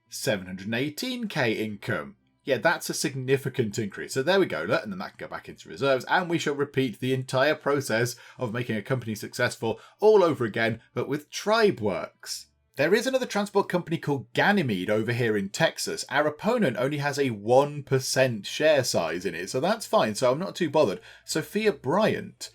718k income. Yeah, that's a significant increase. So there we go. And then that can go back into reserves. And we shall repeat the entire process of making a company successful all over again, but with tribe works. There is another transport company called Ganymede over here in Texas. Our opponent only has a 1% share size in it, so that's fine. So I'm not too bothered. Sophia Bryant.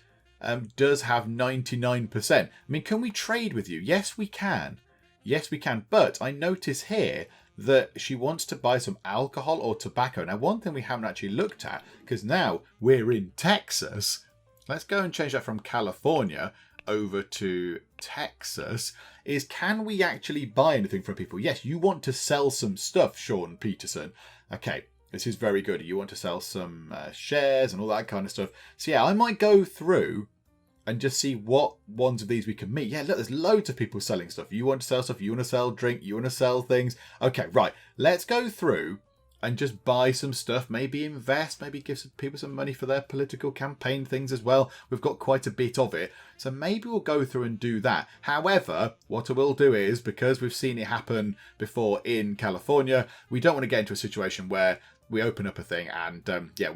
does have 99%. I mean, can we trade with you? Yes, we can. Yes, we can. But I notice here that she wants to buy some alcohol or tobacco. Now, one thing we haven't actually looked at, because now we're in Texas. Let's go and change that from California over to Texas, is can we actually buy anything from people? Yes, you want to sell some stuff, Sean Peterson. Okay, this is very good. You want to sell some shares and all that kind of stuff. So yeah, I might go through and just see what ones of these we can meet. Yeah, look, there's loads of people selling stuff. You want to sell stuff, you want to sell drink, you want to sell things. Okay, right, let's go through and just buy some stuff, maybe invest, maybe give some people some money for their political campaign things as well. We've got quite a bit of it, so maybe we'll go through and do that. However, what I will do is, because we've seen it happen before in California, we don't want to get into a situation where we open up a thing and,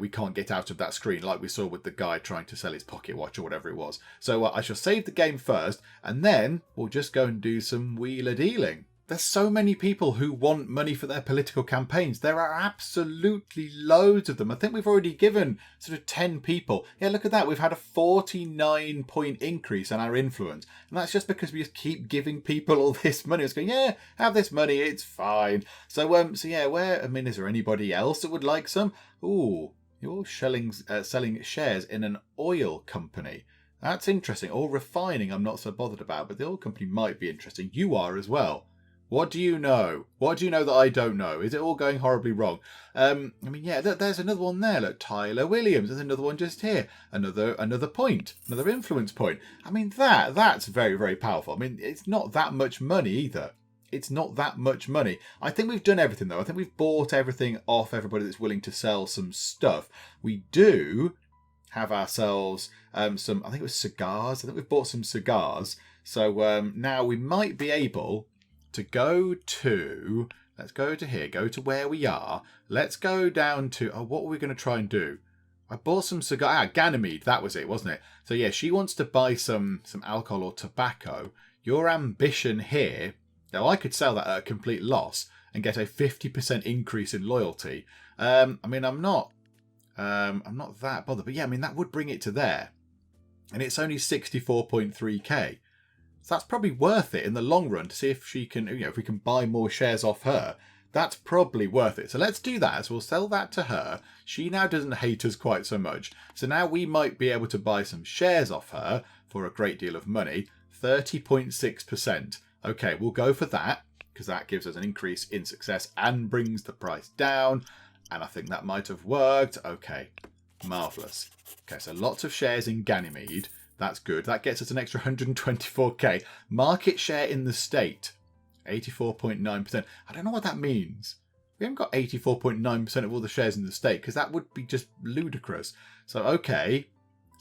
we can't get out of that screen like we saw with the guy trying to sell his pocket watch or whatever it was. So I shall save the game first, and then we'll just go and do some wheeler dealing. There's so many people who want money for their political campaigns. There are absolutely loads of them. I think we've already given sort of 10 people. Yeah, look at that. We've had a 49-point increase in our influence. And that's just because we just keep giving people all this money. It's going, yeah, have this money. It's fine. So is there anybody else that would like some? Ooh, you're selling shares in an oil company. That's interesting. Or refining, I'm not so bothered about. But the oil company might be interesting. You are as well. What do you know? What do you know that I don't know? Is it all going horribly wrong? There's another one there. Look, Tyler Williams. There's another one just here. Another point. Another influence point. I mean, that's very, very powerful. I mean, it's not that much money either. It's not that much money. I think we've done everything, though. I think we've bought everything off everybody that's willing to sell some stuff. We do have ourselves some, I think it was cigars. I think we've bought some cigars. So now we might be able to let's go to here, go to where we are. Let's go down to, what are we going to try and do? I bought some cigar, Ganymede, that was it, wasn't it? So yeah, she wants to buy some alcohol or tobacco. Your ambition here, now I could sell that at a complete loss and get a 50% increase in loyalty. I'm not that bothered, but yeah, that would bring it to there. And it's only 64.3k. So that's probably worth it in the long run to see if she can, if we can buy more shares off her. That's probably worth it. So let's do that. So we'll sell that to her. She now doesn't hate us quite so much. So now we might be able to buy some shares off her for a great deal of money. 30.6%. Okay, we'll go for that because that gives us an increase in success and brings the price down. And I think that might have worked. Okay, marvellous. Okay, so lots of shares in Ganymede. That's good. That gets us an extra 124k. Market share in the state, 84.9%. I don't know what that means. We haven't got 84.9% of all the shares in the state because that would be just ludicrous. So, okay.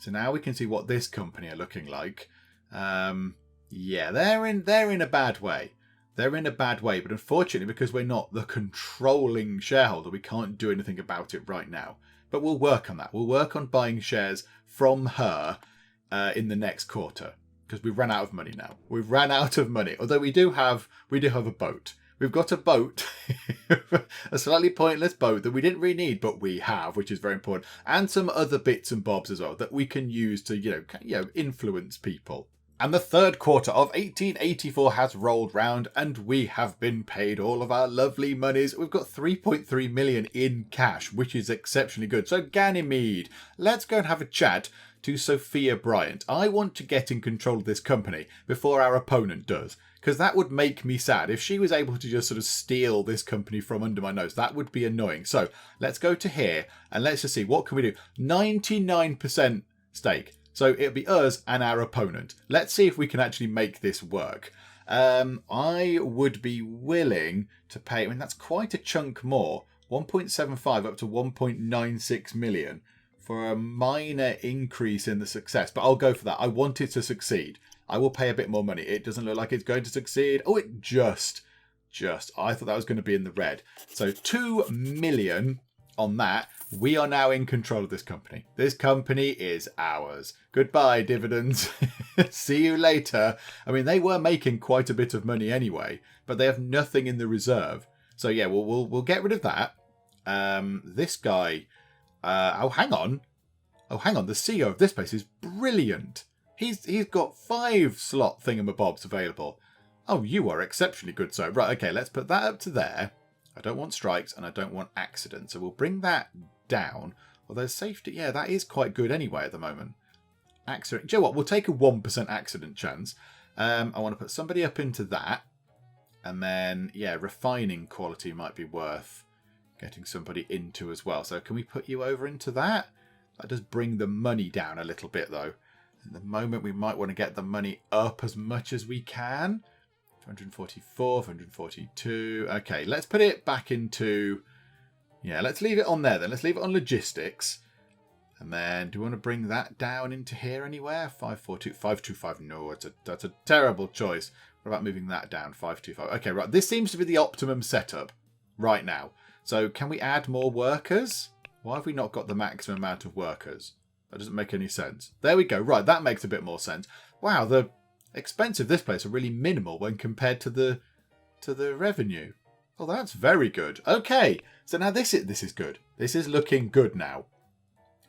So now we can see what this company are looking like. Yeah, they're in a bad way. They're in a bad way, but unfortunately, because we're not the controlling shareholder, we can't do anything about it right now. But we'll work on that. We'll work on buying shares from her in the next quarter, because we've run out of money now. We've ran out of money. Although we do have a boat. We've got a boat, a slightly pointless boat that we didn't really need, but we have, which is very important, and some other bits and bobs as well that we can use to influence people. And the third quarter of 1884 has rolled round, and we have been paid all of our lovely monies. We've got 3.3 million in cash, which is exceptionally good. So Ganymede, let's go and have a chat to Sophia Bryant. I want to get in control of this company before our opponent does, because that would make me sad. If she was able to just sort of steal this company from under my nose, that would be annoying. So let's go to here and let's just see, what can we do? 99% stake. So it'll be us and our opponent. Let's see if we can actually make this work. I would be willing to pay, that's quite a chunk more, 1.75 up to 1.96 million. For a minor increase in the success. But I'll go for that. I want it to succeed. I will pay a bit more money. It doesn't look like it's going to succeed. Oh, it just. I thought that was going to be in the red. So 2 million on that. We are now in control of this company. This company is ours. Goodbye, dividends. See you later. They were making quite a bit of money anyway, but they have nothing in the reserve. So yeah, we'll get rid of that. This guy... hang on. Oh, hang on. The CEO of this place is brilliant. He's got 5 slot thingamabobs available. Oh, you are exceptionally good, so. Right, okay, let's put that up to there. I don't want strikes and I don't want accidents. So we'll bring that down. Although safety, yeah, that is quite good anyway at the moment. Accident. Do you know what? We'll take a 1% accident chance. I want to put somebody up into that. And then, yeah, refining quality might be worth getting somebody into as well. So can we put you over into that? That does bring the money down a little bit, though. At the moment, we might want to get the money up as much as we can. 244, 142. Okay, let's put it back into... Yeah, let's leave it on there then. Let's leave it on logistics. And then, do we want to bring that down into here anywhere? 542, 525. No, that's a terrible choice. What about moving that down? 525. Okay, right. This seems to be the optimum setup right now. So, can we add more workers? Why have we not got the maximum amount of workers? That doesn't make any sense. There we go. Right, that makes a bit more sense. Wow, the expense of this place are really minimal when compared to the revenue. Oh, that's very good. Okay, so now this is good. This is looking good now.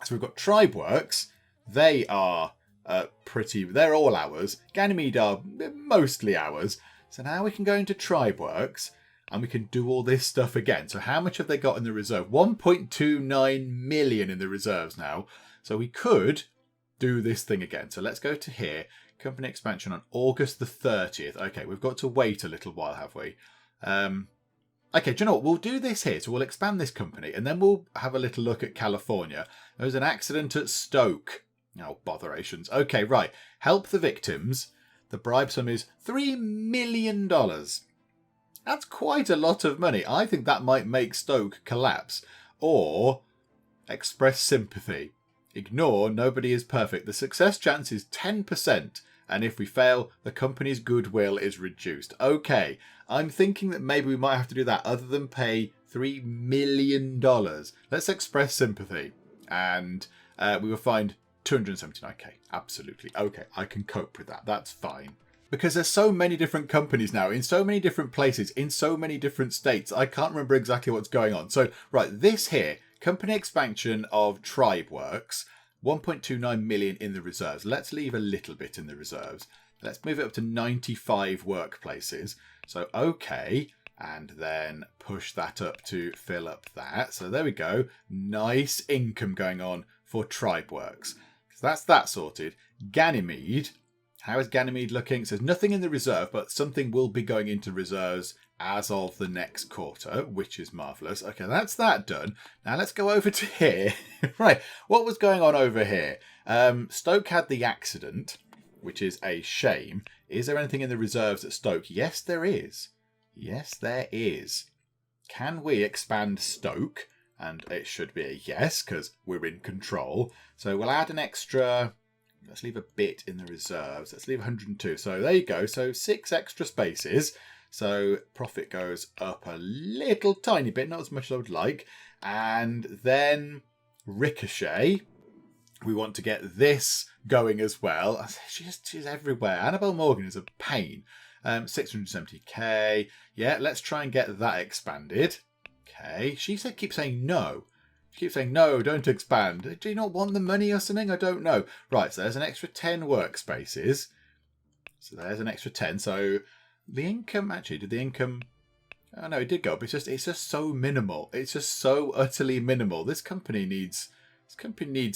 So we've got Tribe Works. They are they're all ours. Ganymede are mostly ours. So now we can go into Tribe Works and we can do all this stuff again. So how much have they got in the reserve? 1.29 million in the reserves now. So we could do this thing again. So let's go to here. Company expansion on August the 30th. Okay, we've got to wait a little while, have we? Okay, do you know what? We'll do this here. So we'll expand this company and then we'll have a little look at California. There was an accident at Stoke. Oh, botherations. Okay, right. Help the victims. The bribe sum is $3 million. That's quite a lot of money. I think that might make Stoke collapse. Or express sympathy. Ignore, nobody is perfect. The success chance is 10%. And if we fail, the company's goodwill is reduced. Okay, I'm thinking that maybe we might have to do that other than pay $3 million. Let's express sympathy. And we will find 279k. Absolutely. Okay, I can cope with that. That's fine. Because there's so many different companies now, in so many different places, in so many different states. I can't remember exactly what's going on. So, right, this here, company expansion of Tribe Works, 1.29 million in the reserves. Let's leave a little bit in the reserves. Let's move it up to 95 workplaces. So, okay. And then push that up to fill up that. So there we go. Nice income going on for Tribe Works. So that's that sorted. Ganymede. How is Ganymede looking? It says nothing in the reserve, but something will be going into reserves as of the next quarter, which is marvellous. Okay, that's that done. Now let's go over to here. Right, what was going on over here? Stoke had the accident, which is a shame. Is there anything in the reserves at Stoke? Yes, there is. Yes, there is. Can we expand Stoke? And it should be a yes, because we're in control. So we'll add an extra... Let's leave a bit in the reserves. Let's leave 102. So there you go. So 6 extra spaces. So profit goes up a little tiny bit, not as much as I would like. And then Ricochet. We want to get this going as well. She's everywhere. Annabelle Morgan is a pain. 670k. Yeah, let's try and get that expanded. Okay. She keeps saying no. She keeps saying, no, don't expand. Do you not want the money or something? I don't know. Right, so there's an extra 10 workspaces. So there's an extra 10. So the income, actually, did the income... Oh, no, it did go up. It's just so minimal. It's just so utterly minimal. This company needs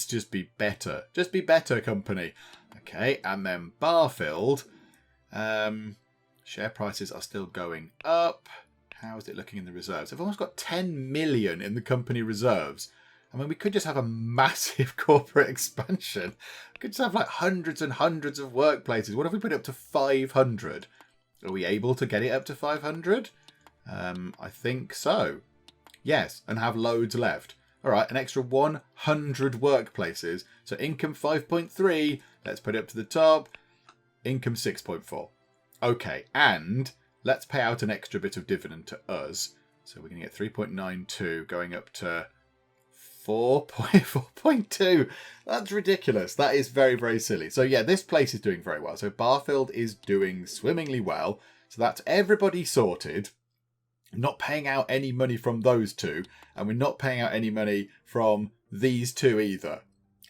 just be better. Just be better, company. Okay, and then Barfield. Share prices are still going up. How is it looking in the reserves? I've almost got 10 million in the company reserves. I mean, we could just have a massive corporate expansion. We could just have like hundreds and hundreds of workplaces. What if we put it up to 500? Are we able to get it up to 500? I think so. Yes, and have loads left. All right, an extra 100 workplaces. So income 5.3. Let's put it up to the top. Income 6.4. Okay, and... let's pay out an extra bit of dividend to us. So we're going to get 3.92 going up to 4.2. That's ridiculous. That is very, very silly. So yeah, this place is doing very well. So Barfield is doing swimmingly well. So that's everybody sorted. Not paying out any money from those two. And we're not paying out any money from these two either.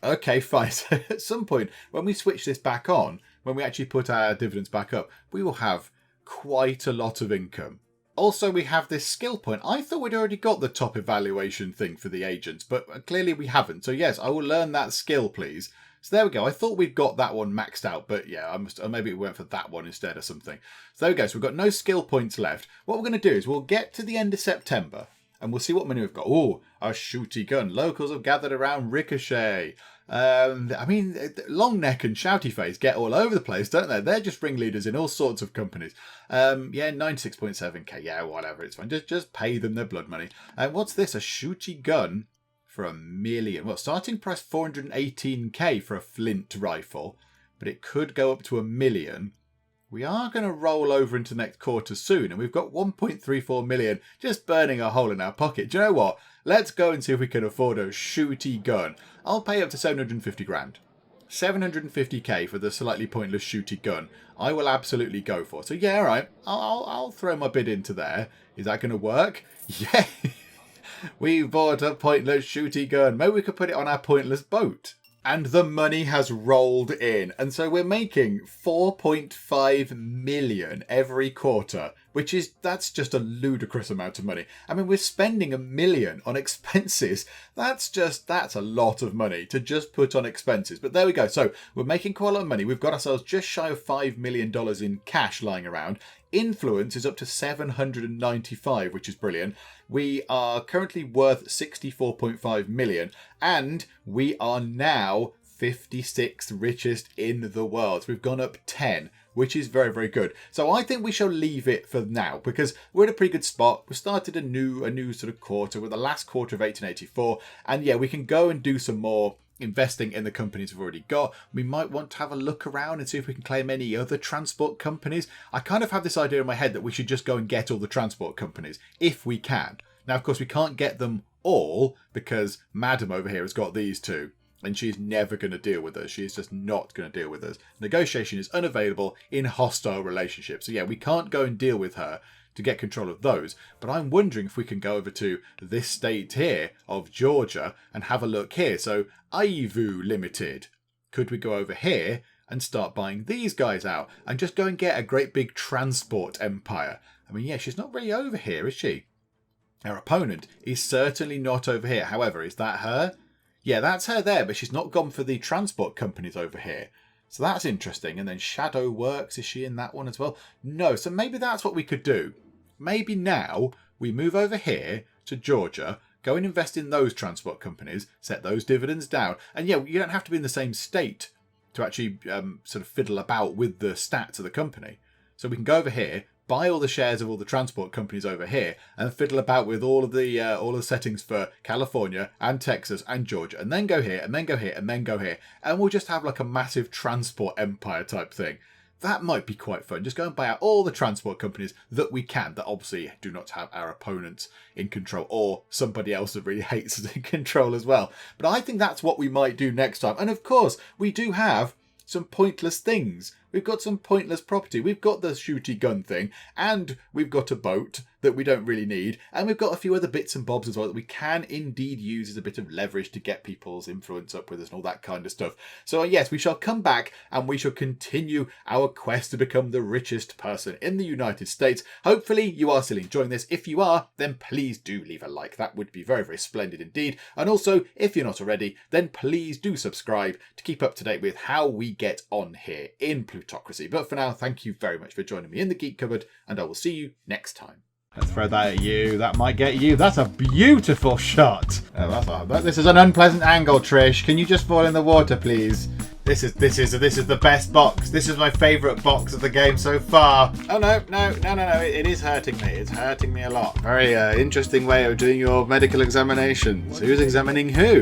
Okay, fine. So at some point, when we switch this back on, when we actually put our dividends back up, we will have quite a lot of income. Also, we have this skill point. I thought we'd already got the top evaluation thing for the agents, but clearly we haven't. So yes, I will learn that skill, please. So there we go. I thought we'd got that one maxed out, but yeah, or maybe we went for that one instead or something. So there we go. So we've got no skill points left. What we're going to do is we'll get to the end of September and we'll see what money we've got. Oh, a shooty gun. Locals have gathered around Ricochet. I mean, Long Neck and Shouty Face get all over the place, don't they? They're just ringleaders in all sorts of companies. Yeah, 96.7k. Yeah, whatever. It's fine. Just pay them their blood money. What's this? A shooty gun for $1 million. Well, starting price 418k for a flint rifle, but it could go up to $1 million. We are going to roll over into next quarter soon, and we've got 1.34 million just burning a hole in our pocket. Do you know what? Let's go and see if we can afford a shooty gun. I'll pay up to 750 grand. 750k for the slightly pointless shooty gun. I will absolutely go for. So yeah, all right. I'll throw my bid into there. Is that going to work? Yeah. We bought a pointless shooty gun. Maybe we could put it on our pointless boat. And the money has rolled in. And so we're making 4.5 million every quarter, that's just a ludicrous amount of money. I mean, we're spending $1 million on expenses. That's a lot of money to just put on expenses. But there we go. So we're making quite a lot of money. We've got ourselves just shy of $5 million in cash lying around. Influence is up to 795, which is brilliant. We are currently worth 64.5 million, and we are now 56th richest in the world. So we've gone up 10, which is very, very good. So I think we shall leave it for now because we're in a pretty good spot. We started a new sort of quarter with the last quarter of 1884, and yeah, we can go and do some more investing in the companies we've already got. We might want to have a look around and see if we can claim any other transport companies. I kind of have this idea in my head that we should just go and get all the transport companies if we can. Now, of course, we can't get them all because Madam over here has got these two and she's never going to deal with us. She's just not going to deal with us. Negotiation is unavailable in hostile relationships. So yeah, we can't go and deal with her to get control of those. But I'm wondering if we can go over to this state here of Georgia and have a look here. So Ivu Limited. Could we go over here and start buying these guys out and just go and get a great big transport empire? I mean, yeah, she's not really over here, is she? Our opponent is certainly not over here. However, is that her? Yeah, that's her there, but she's not gone for the transport companies over here. So that's interesting. And then Shadow Works, is she in that one as well? No, so maybe that's what we could do. Maybe now we move over here to Georgia, go and invest in those transport companies, set those dividends down. And yeah, you don't have to be in the same state to actually sort of fiddle about with the stats of the company. So we can go over here, buy all the shares of all the transport companies over here, and fiddle about with all of the settings for California and Texas and Georgia, and then go here, and then go here, and then go here, and we'll just have like a massive transport empire type thing. That might be quite fun. Just go and buy out all the transport companies that we can, that obviously do not have our opponents in control, or somebody else that really hates us in control as well. But I think that's what we might do next time. And of course, we do have some pointless things. We've got some pointless property. We've got the shooty gun thing, and we've got a boat that we don't really need, and we've got a few other bits and bobs as well that we can indeed use as a bit of leverage to get people's influence up with us and all that kind of stuff. So yes, we shall come back and we shall continue our quest to become the richest person in the United States. Hopefully you are still enjoying this. If you are, then please do leave a like. That would be very, very splendid indeed. And also, if you're not already, then please do subscribe to keep up to date with how we get on here in Plutocracy. But for now, thank you very much for joining me in the Geek Cupboard, and I will see you next time. Let's throw that at you. That might get you. That's a beautiful shot. This is an unpleasant angle, Trish. Can you just fall in the water, please? This is the best box. This is my favourite box of the game so far. Oh no! It is hurting me. It's hurting me a lot. Very interesting way of doing your medical examinations. Who's examining who?